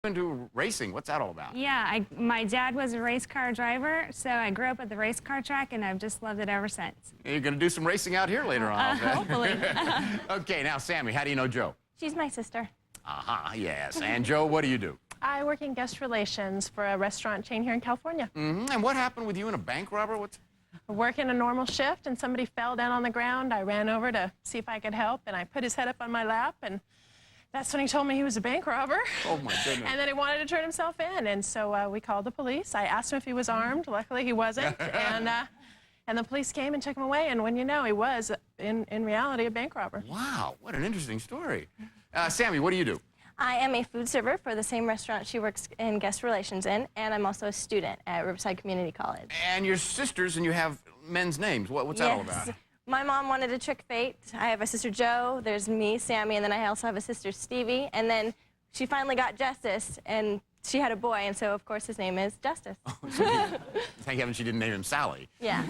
into racing. What's that all about? Yeah, my dad was a race car driver, so I grew up at the race car track, and I've just loved it ever since. You're going to do some racing out here later on. Hopefully. Okay, now, Sammy, how do you know Jo? She's my sister. Yes. And Jo, what do you do? I work in guest relations for a restaurant chain here in California. And what happened with you and a bank robber? Working a normal shift, and somebody fell down on the ground. I ran over to see if I could help, and I put his head up on my lap, and that's when he told me he was a bank robber. Oh, my goodness. And then he wanted to turn himself in, and so we called the police. I asked him if he was armed. Luckily, he wasn't, and the police came and took him away, and when you know, he was, in reality, a bank robber. Wow, what an interesting story. Sammy, what do you do? I am a food server for the same restaurant she works in guest relations in, and I'm also a student at Riverside Community College. And you're sisters, and you have men's names. What's that all about? My mom wanted to trick fate. I have a sister, Jo, there's me, Sammy, and then I also have a sister, Stevie, and then she finally got Justice, and she had a boy, and so, of course, his name is Justice. Thank heaven she didn't name him Sally. Yeah.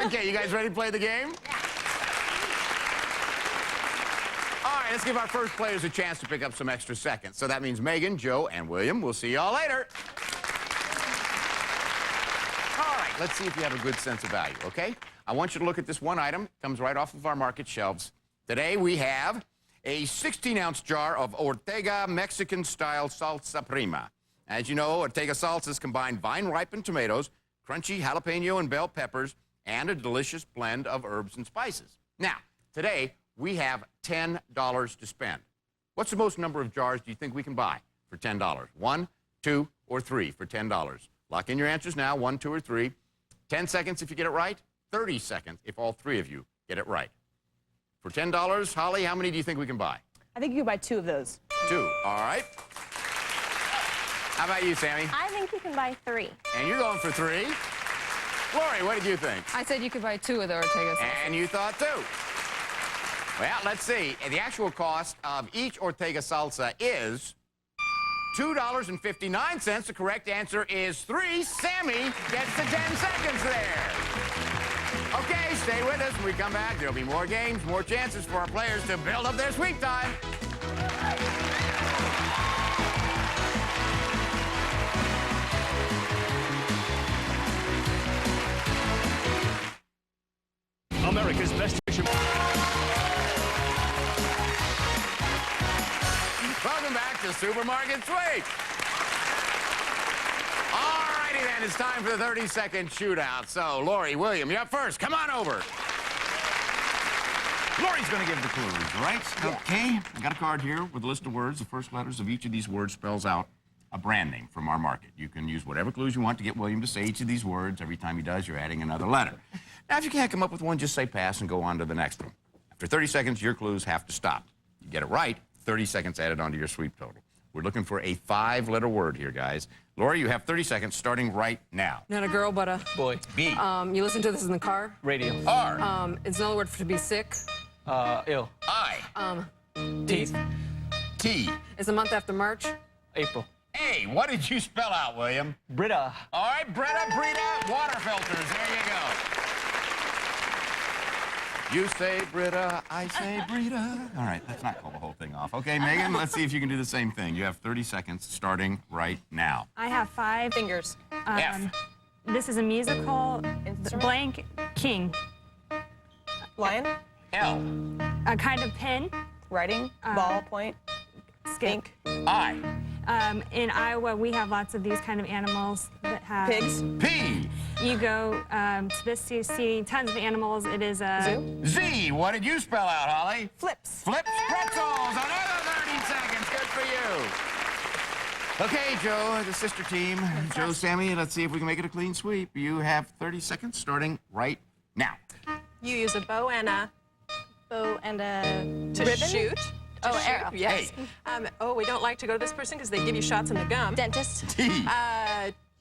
Okay, you guys ready to play the game? All right, let's give our first players a chance to pick up some extra seconds. So that means Meagan, Jo, and William. We'll see y'all later. All right, let's see if you have a good sense of value, okay? I want you to look at this one item. It comes right off of our market shelves. Today we have a 16-ounce jar of Ortega Mexican-style salsa prima. As you know, Ortega salsas combine vine-ripened tomatoes, crunchy jalapeno and bell peppers, and a delicious blend of herbs and spices. Now, today, we have $10 to spend. What's the most number of jars do you think we can buy for $10? 1, 2, or 3 for $10? Lock in your answers now, 1, 2, or 3. 10 seconds if you get it right, 30 seconds if all 3 of you get it right. For $10, Holly, how many do you think we can buy? I think you can buy 2 of those. 2, all right. How about you, Sammy? I think you can buy 3. And you're going for 3. Laurie, what did you think? I said you could buy 2 of the Ortega salsa. And you thought 2. Well, let's see. The actual cost of each Ortega salsa is $2.59. The correct answer is 3. Sammy gets the 10 seconds there. Okay, stay with us. When we come back, there'll be more games, more chances for our players to build up their sweep time. America's Best Fish. Welcome back to Supermarket Sweep. All righty then, it's time for the 30-second shootout. So, Laurie, William, you're up first. Come on over. Laurie's going to give the clues, right? Yeah. Okay. I got a card here with a list of words. The first letters of each of these words spells out a brand name from our market. You can use whatever clues you want to get William to say each of these words. Every time he does, you're adding another letter. Now, if you can't come up with one, just say pass and go on to the next one. After 30 seconds, your clues have to stop. You get it right, 30 seconds added onto your sweep total. We're looking for a 5-letter word here, guys. Laurie, you have 30 seconds starting right now. Not a girl, but a Boy. B. You listen to this in the car. Radio. R. It's another word for to be sick. Ill. I. Teeth. T. It's a month after March. April. A. What did you spell out, William? Brita. All right, Brita, water filters. There you go. You say Brita, I say Brita. All right, let's not call the whole thing off. Okay, Meagan, let's see if you can do the same thing. You have 30 seconds starting right now. I have 5 Fingers. F. This is a musical. Blank king. Lion. L. A kind of pen. Writing. Ball. Point. Skink. I. In Iowa, we have lots of these kind of animals that have... Pigs. P. You go to this to see tons of animals. It is a... Zoo. Z. What did you spell out, Holly? Flips. Flips pretzels. Another 30 seconds. Good for you. Okay, Jo, the sister team. Jo, Sammy, let's see if we can make it a clean sweep. You have 30 seconds starting right now. You use a bow and a... Bow and a... To ribbon? shoot. Oh, arrow. Yes. We don't like to go to this person because they give you shots in the gum. Dentist. T.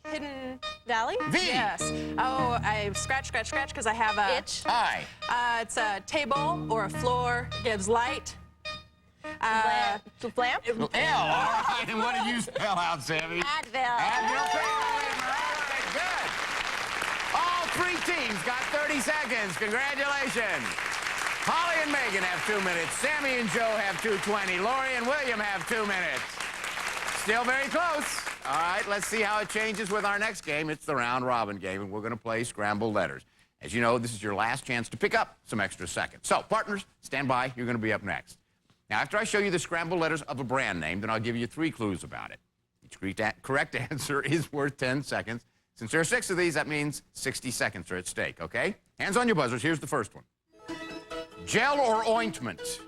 Hidden Valley? V. Yes. Oh, I scratch because I have a... Itch. I. It's a table or a floor. Gives light. Lamp? L. All right, and what did you spell out, Sammy? Advil. Advil. All right, good. All 3 teams got 30 seconds. Congratulations. Holly and Meagan have 2 minutes. Sammy and Jo have 2:20. Laurie and William have 2 minutes. still very close. All right, let's see how it changes with our next game. It's the round robin game, and we're going to play Scramble letters. As you know, this is your last chance to pick up some extra seconds. So, partners, stand by. You're going to be up next. Now, after I show you the Scramble letters of a brand name, then I'll give you 3 clues about it. Each correct answer is worth 10 seconds. Since there are 6 of these, that means 60 seconds are at stake, okay? Hands on your buzzers. Here's the first one. Gel or ointment?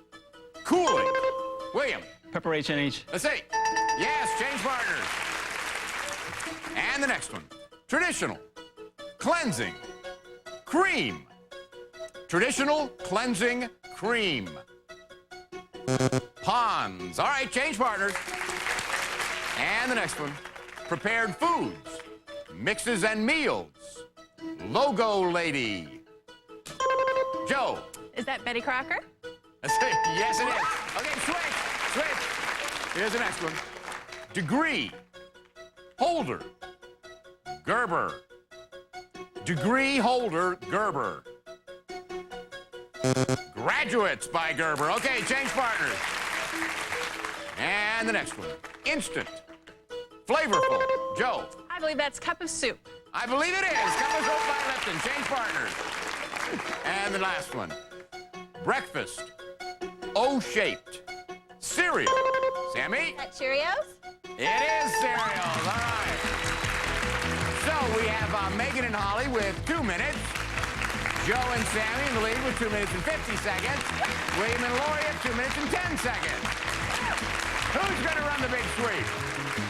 Cooling. William. Pepper H&H. Let's see. Yes, change partners. And the next one. Traditional. Cleansing. Cream. Traditional cleansing cream. Ponds. All right, change partners. And the next one. Prepared foods. Mixes and meals. Logo lady. Joe. Is that Betty Crocker? Let's see. Yes, it is. Okay, switch. Switch. Here's the next one. Degree. Holder. Gerber. Degree holder, Gerber. Graduates by Gerber. Okay, change partners. And the next one. Instant. Flavorful. Joe. I believe that's Cup of Soup. I believe it is. Cup of Soup by Lipton. Change partners. And the last one. Breakfast. O-shaped. Cereal. Sammy? Is that Cheerios? It is cereals. All right. So we have Meagan and Holly with 2 minutes. Joe and Sami in the lead with 2 minutes and 50 seconds. William and Laurie at 2 minutes and 10 seconds. Who's going to run the big sweep?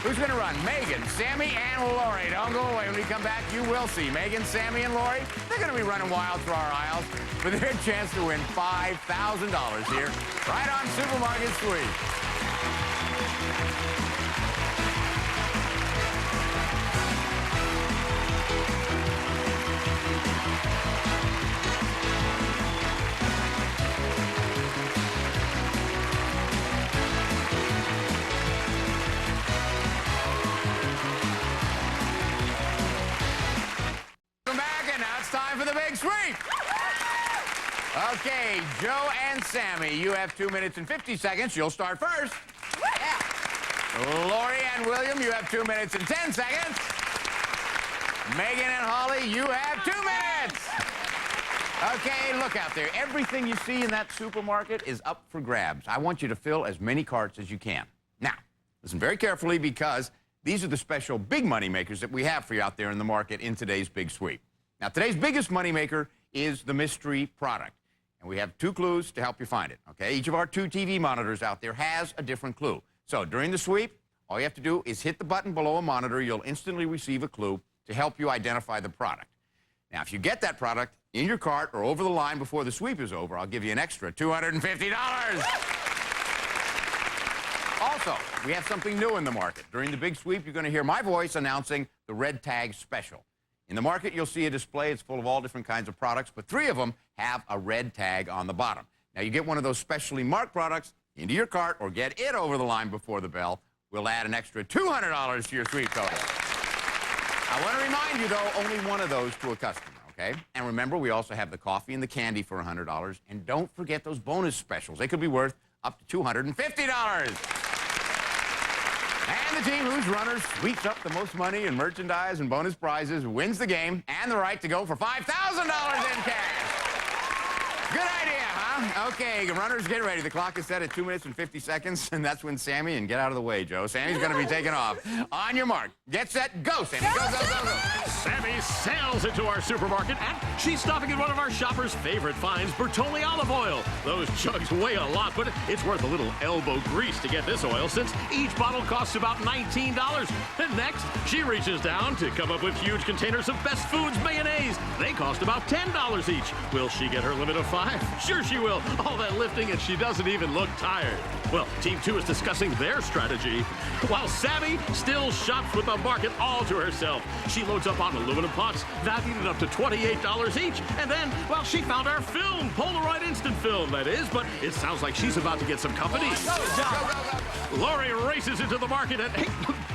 Who's going to run? Meagan, Sami, and Laurie. Don't go away. When we come back, you will see Meagan, Sami, and Laurie. They're going to be running wild through our aisles for their chance to win $5,000 here, right on Supermarket Sweep. For the big sweep. Okay, Joe and Sami, you have 2 minutes and 50 seconds. You'll start first. Yeah. Laurie and William, you have 2 minutes and 10 seconds. Meagan and Holly, you have 2 minutes. Okay, look out there. Everything you see in that supermarket is up for grabs. I want you to fill as many carts as you can. Now, listen very carefully because these are the special big money makers that we have for you out there in the market in today's big sweep. Now, today's biggest moneymaker is the mystery product. And we have 2 clues to help you find it, okay? Each of our 2 TV monitors out there has a different clue. So during the sweep, all you have to do is hit the button below a monitor. You'll instantly receive a clue to help you identify the product. Now, if you get that product in your cart or over the line before the sweep is over, I'll give you an extra $250. Also, we have something new in the market. During the big sweep, you're going to hear my voice announcing the Red Tag Special. In the market, you'll see a display. It's full of all different kinds of products, but 3 of them have a red tag on the bottom. Now, you get one of those specially marked products into your cart or get it over the line before the bell. We'll add an extra $200 to your sweep total. I want to remind you, though, only one of those to a customer, okay? And remember, we also have the coffee and the candy for $100. And don't forget those bonus specials. They could be worth up to $250. And the team whose runner sweeps up the most money in merchandise and bonus prizes wins the game and the right to go for $5,000 in cash. Good idea, huh? Okay, runners, get ready. The clock is set at 2 minutes and 50 seconds, and that's when Sami, and get out of the way, Joe. Sami's going to be taking off. On your mark. Get set, go, Sami. Go, go, go, go. Sami sails into our supermarket, and she's stopping at one of our shoppers' favorite finds, Bertolli olive oil. Those jugs weigh a lot, but it's worth a little elbow grease to get this oil, since each bottle costs about $19. And next, she reaches down to come up with huge containers of Best Foods mayonnaise. They cost about $10 each. Will she get her limit of 5? Sure she will. All that lifting, and she doesn't even look tired. Well, Team 2 is discussing their strategy, while Sami still shops with the market all to herself. She loads up on aluminum pots, valued at up to $28 each, and then, well, she found our film, Polaroid instant film, that is, but it sounds like she's about to get some company. Laurie races into the market and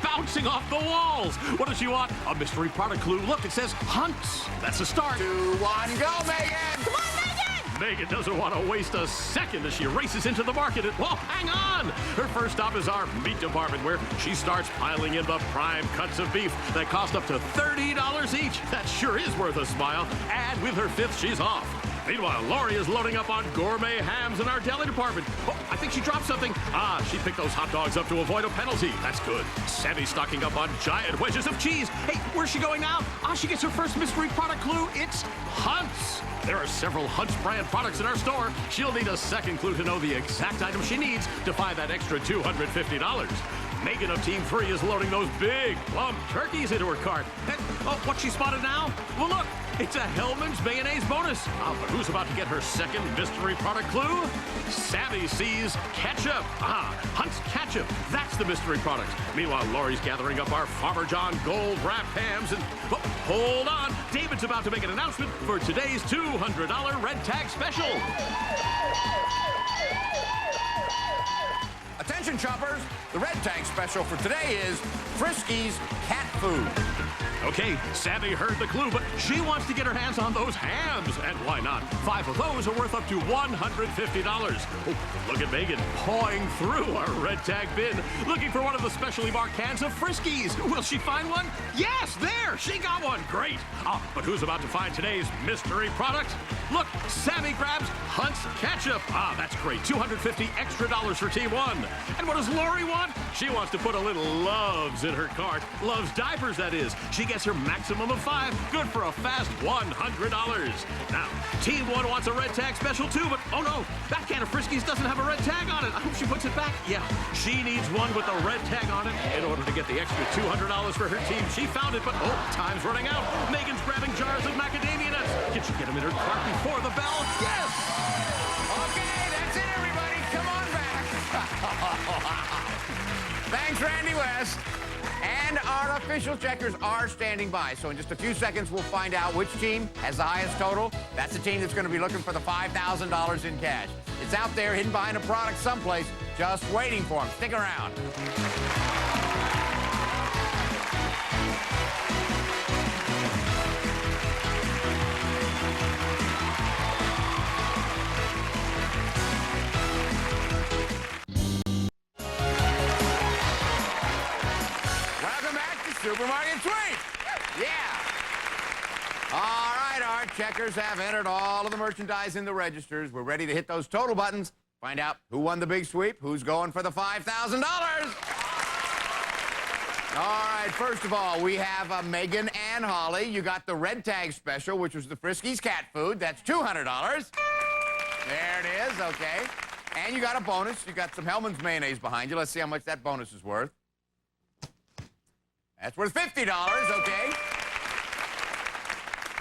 bouncing off the walls. What does she want? A mystery product clue. Look, it says Hunts. That's a start. 2, 1, go, Meagan! Come on, Meagan! Meagan doesn't want to waste a second as she races into the market. Well, hang on! Her first stop is our meat department, where she starts piling in the prime cuts of beef that cost up to $30 each. That sure is worth a smile. And with her fifth, she's off. Meanwhile, Laurie is loading up on gourmet hams in our deli department. Oh, I think she dropped something. She picked those hot dogs up to avoid a penalty. That's good. Sammy's stocking up on giant wedges of cheese. Hey, where's she going now? She gets her first mystery product clue. It's Hunt's. There are several Hunt's brand products in our store. She'll need a second clue to know the exact item she needs to find that extra $250. Meagan of Team 3 is loading those big, plump turkeys into her cart. And, what she spotted now? Well, look, it's a Hellman's mayonnaise bonus. But who's about to get her second mystery product clue? Sammy sees ketchup. Hunt's ketchup. That's the mystery product. Meanwhile, Laurie's gathering up our Farmer John gold-wrapped hams. And, hold on. David's about to make an announcement for today's $200 red tag special. Attention, shoppers. The red tag special for today is Friskies cat food. Okay, Sammy heard the clue, but she wants to get her hands on those hams. And why not? 5 of those are worth up to $150. Oh, look at Meagan pawing through our red tag bin, looking for one of the specially marked cans of Friskies. Will she find one? Yes, there! She got one! Great! But who's about to find today's mystery product? Look, Sammy grabs Hunt's ketchup. That's great. $250 extra for Team 1. And what does Laurie want? She wants to put a little Loves in her cart. Loves diapers, that is. She gets her maximum of 5, good for a fast $100. Now, Team 1 wants a red tag special too, but oh no, that can of Friskies doesn't have a red tag on it. I hope she puts it back. Yeah, she needs one with a red tag on it in order to get the extra $200 for her team. She found it, but time's running out. Meagan's grabbing jars of macadamia nuts. Can she get them in her cart before the bell? Yes! Okay, that's it, everybody. Come on back. Thanks, Randy West. And our official checkers are standing by. So in just a few seconds, we'll find out which team has the highest total. That's the team that's going to be looking for the $5,000 in cash. It's out there hidden behind a product someplace, just waiting for them. Stick around. Supermarket Sweep! Yeah! All right, our checkers have entered all of the merchandise in the registers. We're ready to hit those total buttons, find out who won the big sweep, who's going for the $5,000. All right, first of all, we have Meagan and Holly. You got the red tag special, which was the Friskies cat food. That's $200. There it is, okay. And you got a bonus. You got some Hellman's mayonnaise behind you. Let's see how much that bonus is worth. That's worth $50, okay?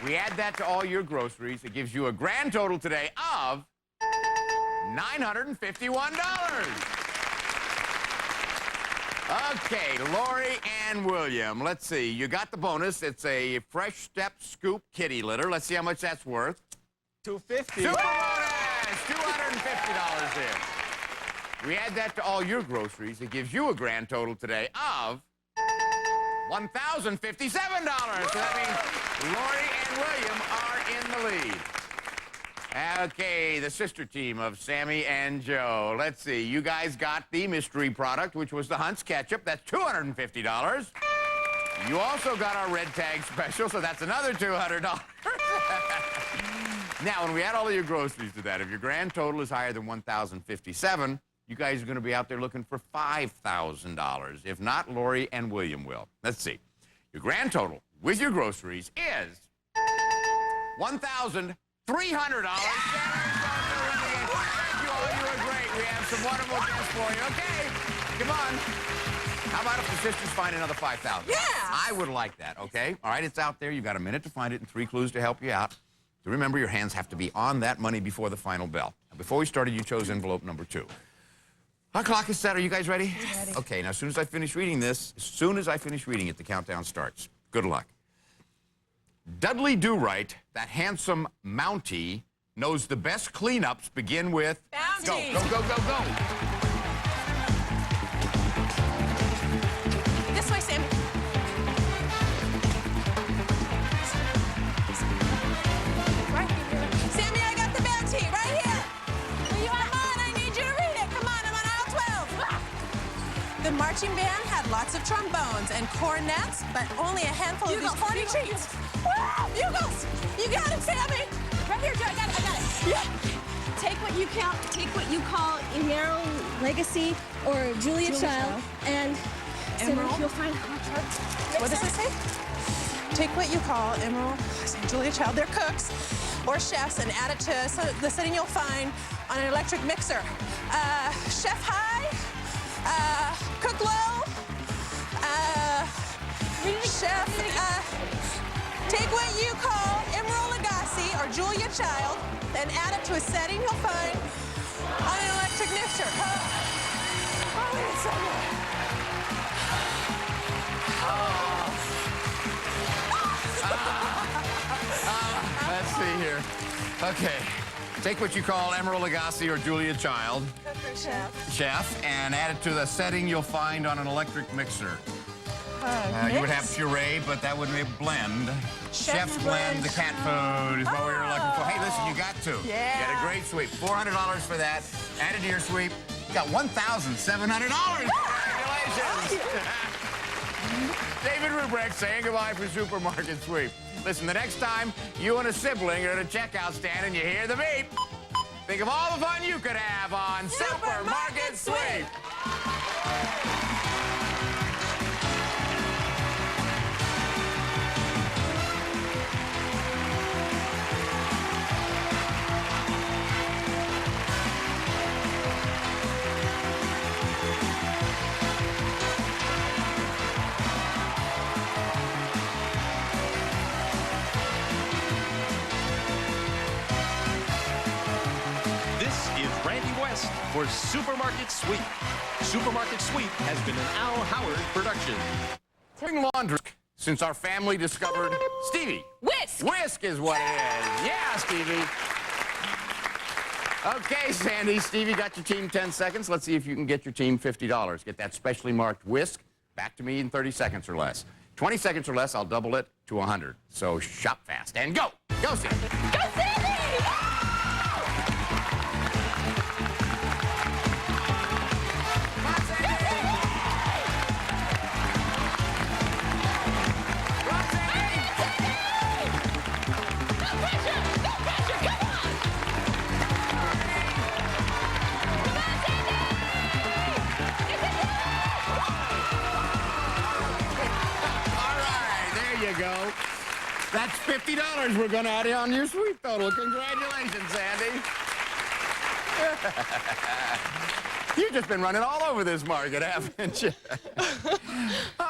We add that to all your groceries. It gives you a grand total today of $951. Okay, Laurie and William. Let's see. You got the bonus. It's a Fresh Step Scoop kitty litter. Let's see how much that's worth. $250. Super bonus! $250 there. We add that to all your groceries. It gives you a grand total today of $1,057. So that means Laurie and William are in the lead. Okay, the sister team of Sammy and Joe. Let's see. You guys got the mystery product, which was the Hunt's ketchup. That's $250. You also got our red tag special, so that's another $200. Now, when we add all of your groceries to that, if your grand total is higher than $1,057, you guys are going to be out there looking for $5,000. If not, Laurie and William will. Let's see. Your grand total with your groceries is $1,300. Thank you all. You were great. We have some wonderful gifts for you. Okay, come on. How about if the sisters find another $5,000? Yeah. I would like that, okay? All right, it's out there. You've got a minute to find it and 3 clues to help you out. So remember, your hands have to be on that money before the final bell. Now, before we started, you chose envelope number 2. Our clock is set. Are you guys ready? Yes. Okay, now as soon as I finish reading this, the countdown starts. Good luck. Dudley Do-Right, that handsome Mountie, knows the best cleanups begin with... Bounty. Go, go, go, go, go. This way, Sam. Right here. Sammy, I got the bounty. marching band had lots of trombones and cornets, but only a handful of these corny treats. Bugles! You got it, Sammy! Right here, Joe. I got it. Yeah. Take what you call Emerald Legacy or Julia Child, and Emerald? you'll find What does it say? Take what you call Emerald, Julia Child, they're cooks or chefs, and add it to the setting you'll find on an electric mixer. Chef high, cook low, chef, take what you call Emerald Legacy or Julia Child and add it to a setting you'll find on an electric mixer. Oh, it's so good. Let's see here. Okay. Take what you call Emerald Lagasse or Julia Child, chef, and add it to the setting you'll find on an electric mixer. You would have puree, but that wouldn't be a blend. Chef's blend, the cat food is what we were looking for. Hey, listen, you got to. Yeah. Get a great sweep. $400 for that. Add it to your sweep. You got $1,700. Congratulations. David Rubrick saying goodbye for Supermarket Sweep. Listen, the next time you and a sibling are at a checkout stand and you hear the beep, think of all the fun you could have on Supermarket Sweep. For Supermarket Sweep. Supermarket Sweep has been an Al Howard production. Doing laundry since our family discovered Stevie. Whisk! Whisk is what it is. Yeah, Stevie. Okay, Sandy. Stevie got your team 10 seconds. Let's see if you can get your team $50. Get that specially marked Whisk back to me in 30 seconds or less. 20 seconds or less, I'll double it to 100. So shop fast and go. Go, Sandy. Go, Sandy! Go. That's $50 we're going to add on your sweep total. Congratulations, Sandy. You've just been running all over this market, haven't you?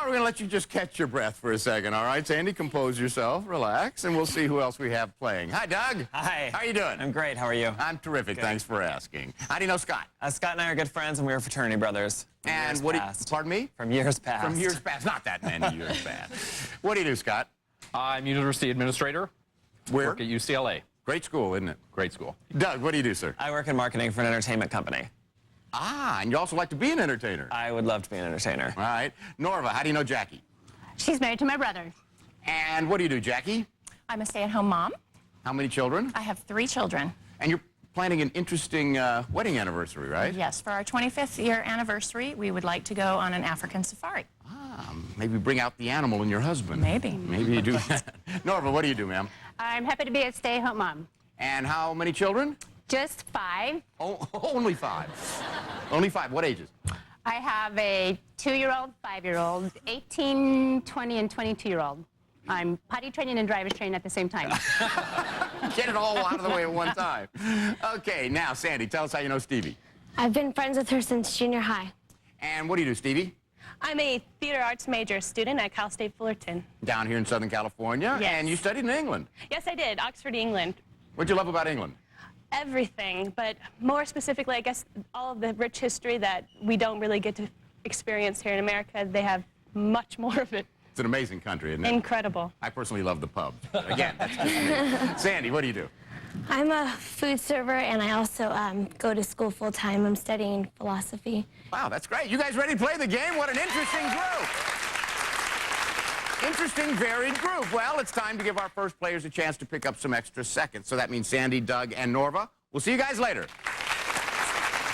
We're going to let you just catch your breath for a second, all right, Sandy? Compose yourself, relax, and we'll see who else we have playing. Hi, Doug. Hi. How you doing? I'm great. How are you? I'm terrific. Good. Thanks for asking. How do you know Scott? Scott and I are good friends, and we were fraternity brothers. And what do you, pardon me? From years past. From years past. Not that many years past. What do you do, Scott? I'm university administrator. Where? Work at UCLA. Great school, isn't it? Great school. Doug, what do you do, sir? I work in marketing for an entertainment company. Ah, and you also like to be an entertainer. I would love to be an entertainer. All right. Norva, how do you know Jackie? She's married to my brother. And what do you do, Jackie? I'm a stay-at-home mom. How many children? I have 3 children. And you're planning an interesting wedding anniversary, right? Yes, for our 25th year anniversary, we would like to go on an African safari. Maybe bring out the animal in your husband. Maybe. Maybe you do that. Norva, what do you do, ma'am? I'm happy to be a stay-at-home mom. And how many children? Just 5. Oh, only 5. Only 5. What ages? I have a 2-year-old, 5-year-old, 18, 20, and 22-year-old. I'm potty training and driver's training at the same time. Get it all out of the way at one time. Okay, now, Sandy, tell us how you know Stevie. I've been friends with her since junior high. And what do you do, Stevie? I'm a theater arts major student at Cal State Fullerton. Down here in Southern California? Yes. And you studied in England. Yes, I did. Oxford, England. What'd you love about England? Everything, but more specifically, I guess, all of the rich history that we don't really get to experience here in America. They have much more of it. It's an amazing country, isn't it? Incredible. I personally love the pub. Again, that's just me. Sandy, what do you do? I'm a food server, and I also go to school full-time. I'm studying philosophy. Wow, that's great. You guys ready to play the game? What an interesting group. Interesting, varied group. Well, it's time to give our first players a chance to pick up some extra seconds. So that means Sandy, Doug, and Norva. We'll see you guys later.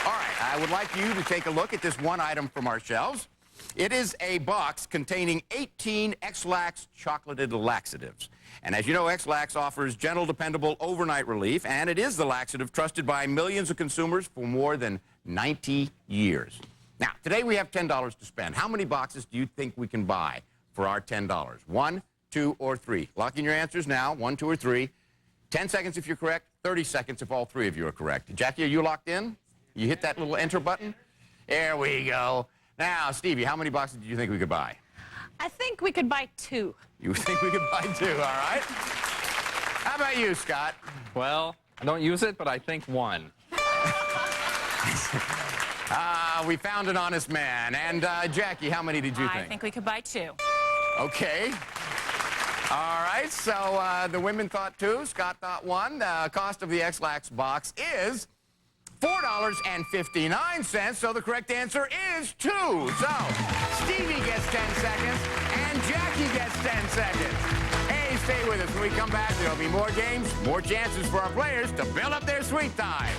All right, I would like you to take a look at this one item from our shelves. It is a box containing 18 X-Lax chocolated laxatives. And as you know, X-Lax offers gentle, dependable overnight relief, and it is the laxative trusted by millions of consumers for more than 90 years. Now, today we have $10 to spend. How many boxes do you think we can buy for our $10? 1, 2, or 3? Lock in your answers now, 1, 2, or 3. 10 seconds if you're correct, 30 seconds if all 3 of you are correct. Jackie, are you locked in? You hit that little enter button? There we go. Now, Stevie, how many boxes do you think we could buy? I think we could buy 2. You think we could buy 2, all right? How about you, Scott? Well, I don't use it, but I think 1. We found an honest man. And Jackie, how many did you think? I think we could buy 2. Okay. All right, so the women thought 2, Scott thought 1. The cost of the X-Lax box is $4.59, so the correct answer is 2. So Stevie gets 10 seconds, and Jackie gets 10 seconds. Hey, stay with us. When we come back, there'll be more games, more chances for our players to build up their sweet time.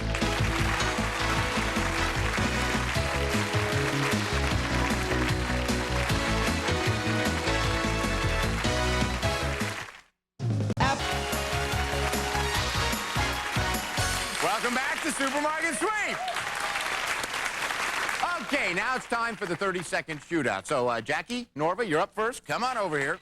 Welcome back to Supermarket Sweep. Okay, now it's time for the 30-second shootout. So, Jackie, Norva, you're up first. Come on over here.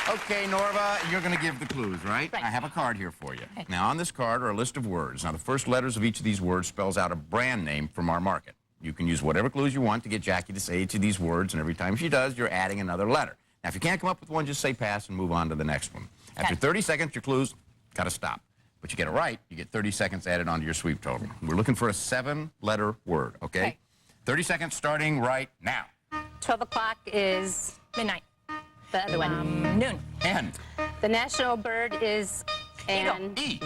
Okay, Norva, you're going to give the clues, right? Right. I have a card here for you. Okay. Now, on this card are a list of words. Now, the first letters of each of these words spells out a brand name from our market. You can use whatever clues you want to get Jackie to say each of these words, and every time she does, you're adding another letter. Now, if you can't come up with one, just say pass and move on to the next one. After 30 seconds, your clues got to stop. But you get it right, you get 30 seconds added onto your sweep total. We're looking for a 7-letter word, okay? 30 seconds starting right now. 12 o'clock is Midnight. the other one. Noon. N. The national bird is an. E.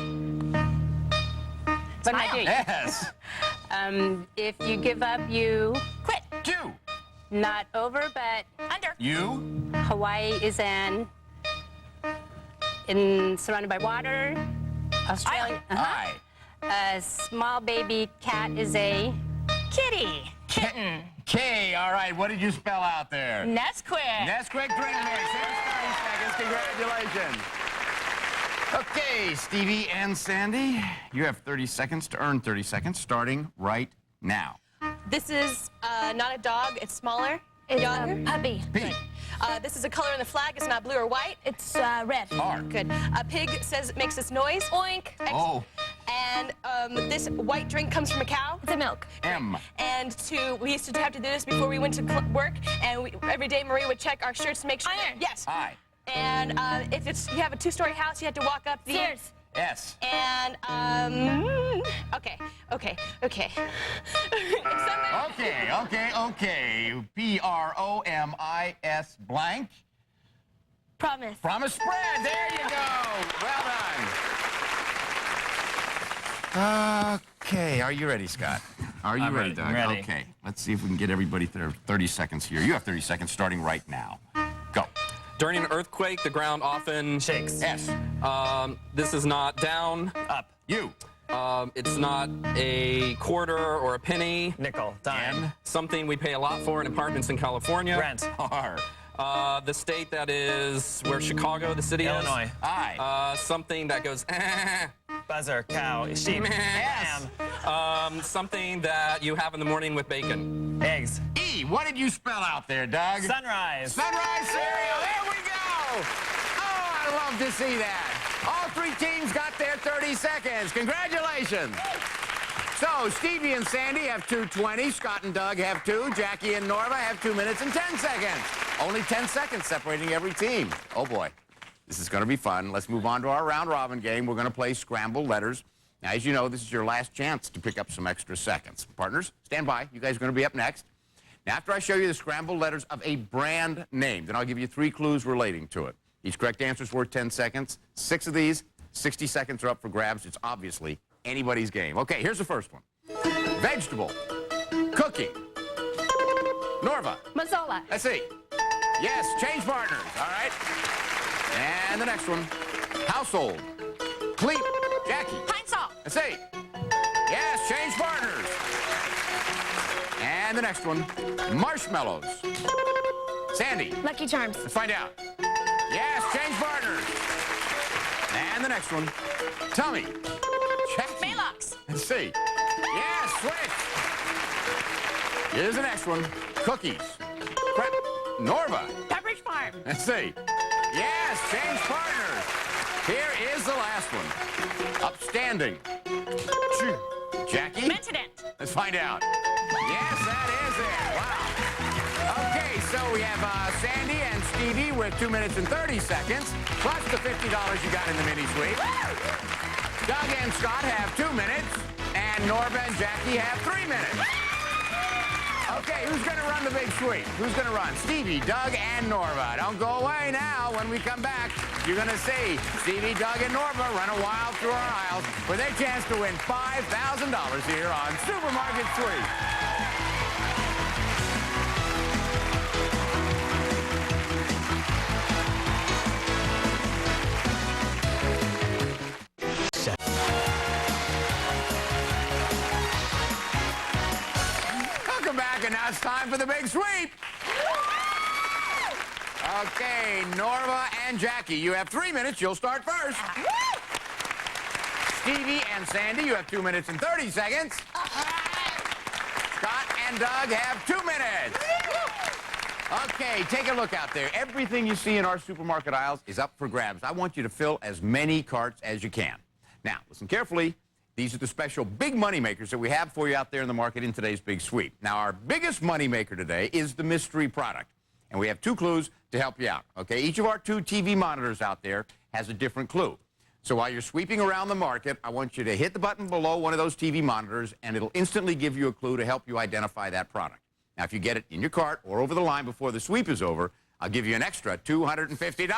What am I doing? S. If you give up, you Quit. Q. not over, but Under. U. Hawaii is surrounded by water. Australia. I. A small baby cat is a Kitty. Kitten. K. All right, what did you spell out there? Nesquik. Nesquik drink mix. There's 30 seconds. Congratulations. Okay, Stevie and Sandye, you have 30 seconds to earn 30 seconds, starting right now. This is not a dog. It's smaller. It's Younger. puppy. P. This is a color in the flag. It's not blue or white. It's red. R. Good. A pig makes this noise. Oink. O. And this white drink comes from a cow. It's a milk. M. And we used to have to do this before we went to work. And every day Marie would check our shirts to make sure. Iron. Yes. I. And if you have a 2-story house, you had to walk up the. Stairs. S. And okay. Okay. Promis blank. Promise. Promise spread. There you go. Well done. Okay. Are you ready, Scott? Are you I'm ready, ready. Doug? I'm ready. Okay. Let's see if we can get everybody through 30 seconds here. You have 30 seconds starting right now. Go. During an earthquake, the ground often Shakes. S. This is not down. Up. U. It's not a quarter or a penny. Nickel. Dime. N. Something we pay a lot for in apartments in California. Rent. R. The state that is where Chicago, the city Illinois. is. I. Something that goes. Buzzer. Cow. Sheep. S. Ham. Something that you have in the morning with bacon. Eggs. E. What did you spell out there, Doug? Sunrise. Sunrise cereal. There we go. Oh, I love to see that. All 3 teams got their 30 seconds. Congratulations. So, Stevie and Sandye have 2:20. Scott and Doug have 2. Jackie and Norva have 2 minutes and 10 seconds. Only 10 seconds separating every team. Oh, boy. This is going to be fun. Let's move on to our round-robin game. We're going to play Scramble letters. Now, as you know, this is your last chance to pick up some extra seconds. Partners, stand by. You guys are going to be up next. Now, after I show you the scrambled letters of a brand name, then I'll give you 3 clues relating to it. Each correct answer is worth 10 seconds. 6 of these, 60 seconds are up for grabs. It's obviously anybody's game. Okay, here's the first one. Vegetable. Cookie. Norva. Mazzola. Let's see. Yes, change partners. All right. And the next one. Household. Clean. Jackie. Pine Sol. Let's see. Yes, change partners. And And the next one, marshmallows. Sandy. Lucky Charms. Let's find out. Yes, change partners. And the next one, Tommy. Check. Maylocks. Let's see. Yes, switch. Here's the next one, cookies. Norva. Pepperidge Farm. Let's see. Yes, change partners. Here is the last one. Upstanding. Jackie? Mentadent. Let's find out. Yes, that is it. Wow. Okay, so we have Sandy and Stevie with 2 minutes and 30 seconds, plus the $50 you got in the mini sweep. Doug and Scott have 2 minutes, and Norva and Jackie have 3 minutes. Okay, who's going to run the big sweep? Who's going to run? Stevie, Doug, and Norva. Don't go away now. When we come back, you're going to see Stevie, Doug, and Norva run a while through our aisles with their chance to win $5,000 here on Supermarket Sweep. And now it's time for the big sweep. Okay, Norva and Jackie, you have 3 minutes. You'll start first. Stevie and Sandy, you have 2 minutes and 30 seconds. Scott and Doug have 2 minutes. Okay, take a look out there. Everything you see in our supermarket aisles is up for grabs. I want you to fill as many carts as you can. Now, listen carefully. These are the special big money makers that we have for you out there in the market in today's big sweep. Now, our biggest money maker today is the mystery product. And we have 2 clues to help you out, okay? Each of our 2 TV monitors out there has a different clue. So while you're sweeping around the market, I want you to hit the button below one of those TV monitors, and it'll instantly give you a clue to help you identify that product. Now, if you get it in your cart or over the line before the sweep is over, I'll give you an extra $250.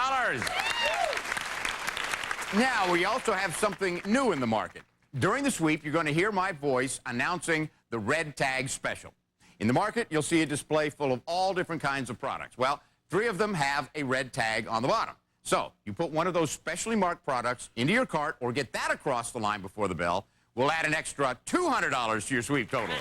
Now, we also have something new in the market. During the sweep, you're going to hear my voice announcing the red tag special. In the market, you'll see a display full of all different kinds of products. Well, 3 of them have a red tag on the bottom. So you put one of those specially marked products into your cart or get that across the line before the bell. We'll add an extra $200 to your sweep total.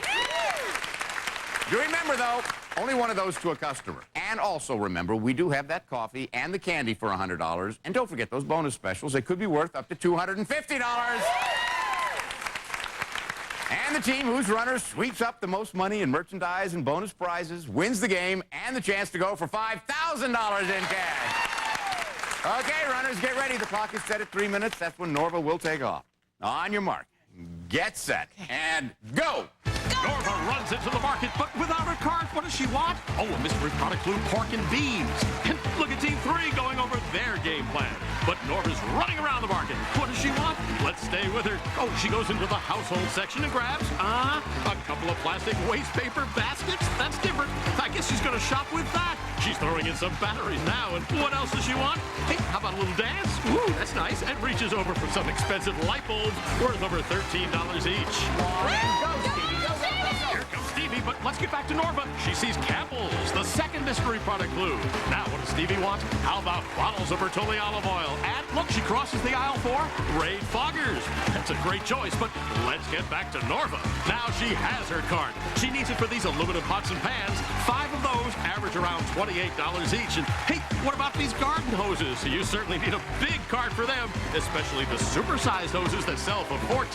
Do remember, though, only one of those to a customer. And also remember, we do have that coffee and the candy for $100. And don't forget those bonus specials. They could be worth up to $250. And the team whose runner sweeps up the most money in merchandise and bonus prizes wins the game and the chance to go for $5,000 in cash. Okay, runners, get ready. The clock is set at 3 minutes. That's when Norva will take off. On your mark, get set, and go! Norva runs into the market, but without her cart. What does she want? Oh, a mystery product clue, pork and beans. And look at Team 3 going over their game plan. But Norva's running around the market. What does she want? Let's stay with her. Oh, she goes into the household section and grabs, a couple of plastic waste paper baskets. That's different. I guess she's going to shop with that. She's throwing in some batteries now. And what else does she want? Hey, how about a little dance? Ooh, that's nice. And reaches over for some expensive light bulbs worth over $13 each. Here comes Stevie, but let's get back to Norva. She sees Campbell's, the second mystery product clue. Now, what does Stevie want? How about bottles of Bertolli olive oil? And look, she crosses the aisle for Raid Foggers. That's a great choice, but let's get back to Norva. Now she has her cart. She needs it for these aluminum pots and pans. 5 of those average around $28 each. And hey, what about these garden hoses? You certainly need a big cart for them, especially the supersized hoses that sell for $14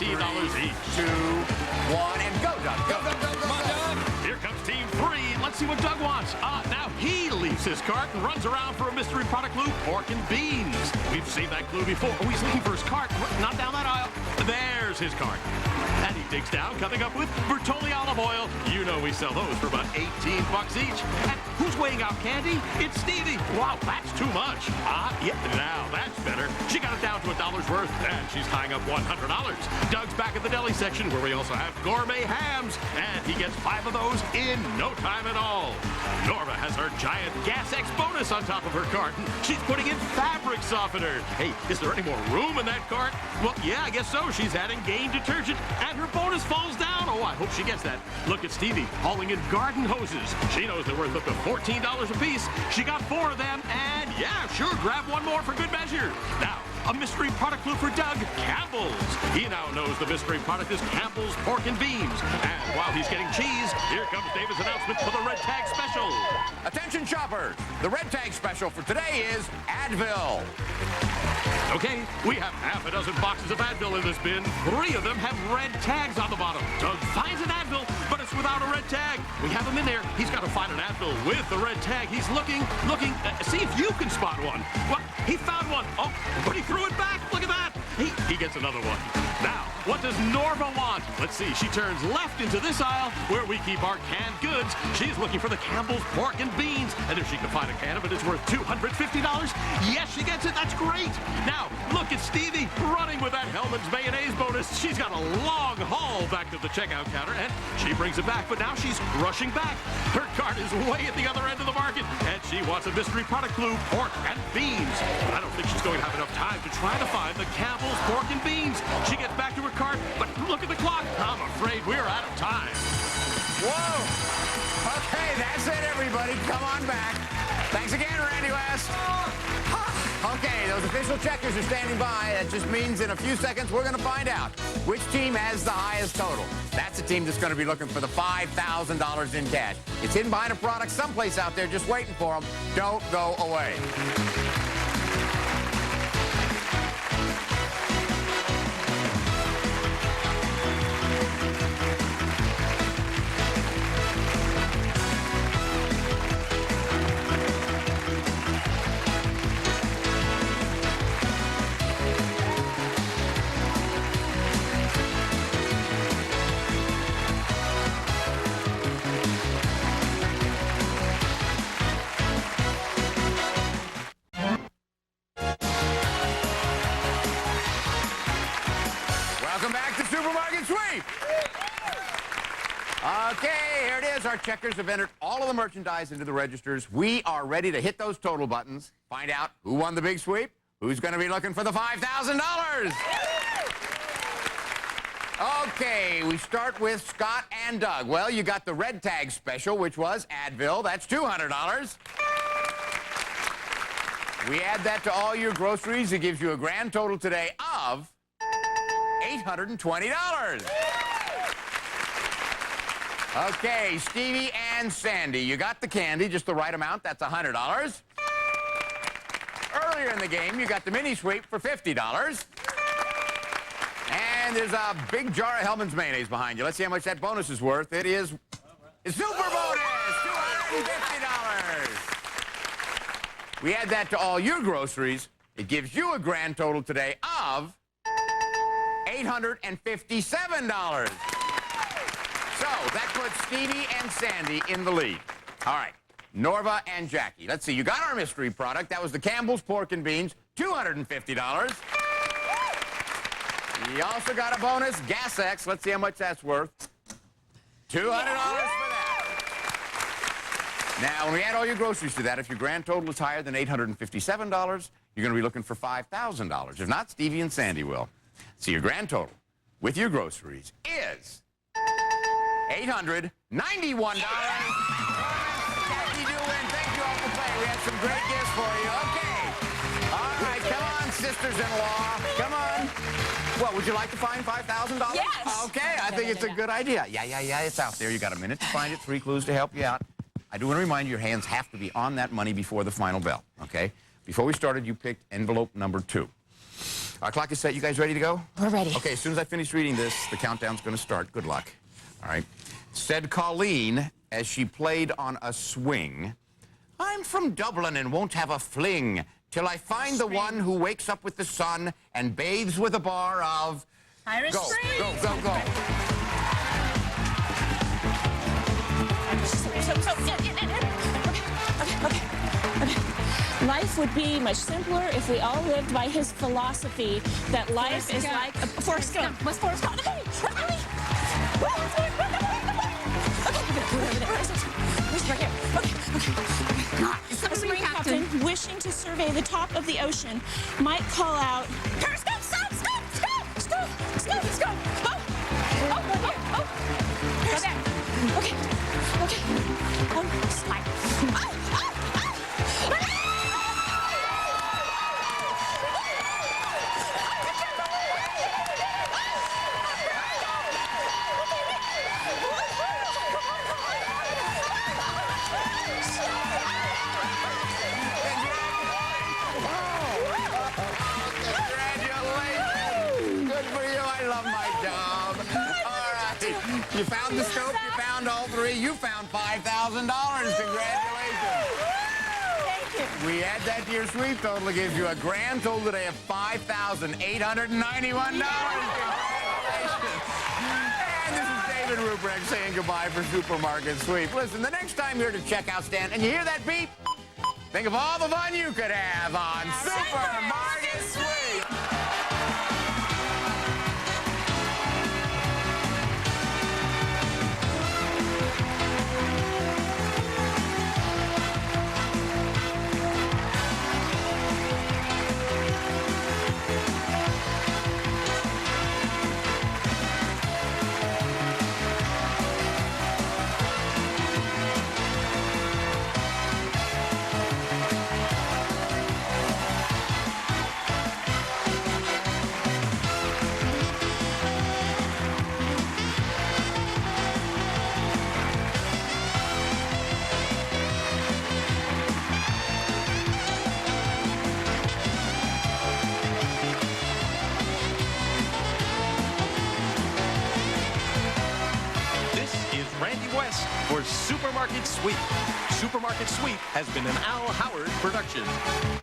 each. 2, 1, and go, Doug. Go, go, go, go, go. Here comes Team 3. Let's see what Doug wants. Now he leaves his cart and runs around for a mystery product clue, pork and beans. We've seen that clue before. Oh, he's looking for his cart. Not down that aisle. There's his cart. And he digs down, coming up with Bertolli olive oil. You know we sell those for about $18 each. And who's weighing out candy? It's Stevie. Wow, that's too much. Yeah, now that's better. She got it down to $1 worth, and she's tying up $100. Doug's back at the deli section, where we also have gourmet hams, and he gets 5 of those in no time at all. Norva has her giant Gas X bonus on top of her cart. She's putting in fabric softener. Hey, is there any more room in that cart? Well, yeah, I guess so. She's adding Gain detergent, and her bonus falls down. Oh, I hope she gets that. Look at Stevie hauling in garden hoses. She knows they're worth up to $14 a piece. She got 4 of them, and yeah, sure, grab 1 more for good measure. Now, a mystery product clue for Doug, Campbell's. He now knows the mystery product is Campbell's Pork and Beans. And while he's getting cheese, here comes David's announcement for the Red Tag Special. Attention shoppers, the red tag special for today is Advil. Okay, we have half a dozen boxes of Advil in this bin. 3 of them have red tags on the bottom. Doug finds an Advil, but it's without a red tag. We have him in there. He's got to find an Advil with the red tag. He's looking. See if you can spot one. Well, he found one. Oh, but he threw it back. Look at that. He gets another one. Now, what does Norva want? Let's see. She turns left into this aisle where we keep our canned goods. She's looking for the Campbell's Pork and Beans. And if she can find a can of it, it's worth $250. Yes, she gets it. That's great. Now, look at Stevie running with that Hellman's mayonnaise bonus. She's got a long haul back to the checkout counter, and she brings it back, but now she's rushing back. Her cart is way at the other end of the market, and she wants a mystery product clue, pork and beans. But I don't think she's going to have enough time to try to find the Campbell's Pork and Beans. She gets back to her cart, but look at the clock. I'm afraid we're out of time. Whoa. Okay, that's it, everybody. Come on back. Thanks again, Randy West. Okay, those official checkers are standing by. That just means in a few seconds we're going to find out which team has the highest total. That's the team that's going to be looking for the $5,000 in cash. It's hidden behind a product someplace out there just waiting for them. Don't go away. Welcome back to Supermarket Sweep. Okay, here it is. Our checkers have entered all of the merchandise into the registers. We are ready to hit those total buttons, find out who won the big sweep, who's going to be looking for the $5,000. Okay, we start with Scott and Doug. Well, you got the red tag special, which was Advil. That's $200. We add that to all your groceries. It gives you a grand total today of $820. Okay, Stevie and Sandye, you got the candy, just the right amount. That's $100. Earlier in the game, you got the mini sweep for $50. And there's a big jar of Hellman's mayonnaise behind you. Let's see how much that bonus is worth. It is a super bonus, $250. We add that to all your groceries. It gives you a grand total today of $857. So that puts Stevie and Sandye in the lead. All right, Norva and Jackie. Let's see, you got our mystery product. That was the Campbell's Pork and Beans, $250. You also got a bonus, Gas X. Let's see how much that's worth. $200 for that. Now, when we add all your groceries to that, if your grand total is higher than $857, you're going to be looking for $5,000. If not, Stevie and Sandye will. So your grand total with your groceries is $891. Jackie, you win. Thank you all for playing. We had some great gifts for you. Okay. All right, come on, sisters-in-law. Come on. What, would you like to find $5,000? Yes. Okay, I think it's a good idea. Yeah, it's out there. You got a minute to find it, 3 clues to help you out. I do want to remind you, your hands have to be on that money before the final bell, okay? Before we started, you picked envelope number 2. Our clock is set. You guys ready to go? We're ready. Okay, as soon as I finish reading this, the countdown's going to start. Good luck. All right. Said Colleen as she played on a swing, I'm from Dublin and won't have a fling till I find the one who wakes up with the sun and bathes with a bar of... Irish Spring. Go. Okay. Life would be much simpler if we all lived by his philosophy that life is like a Forrest Gump. What's Forrest Gump? Okay. A spring captain wishing to survey the top of the ocean might call out, Periscope, stop! Go there. Okay. Slide. job. All right. You found the scope. You found all three. You found $5,000. Congratulations. We add that to your sweep total. It gives you a grand total today of $5,891. Congratulations. And this is David Ruprecht saying goodbye for Supermarket Sweep. Listen, the next time you're at a checkout stand and you hear that beep, think of all the fun you could have on Supermarket Sweep. For Supermarket Sweep. Supermarket Sweep has been an Al Howard production.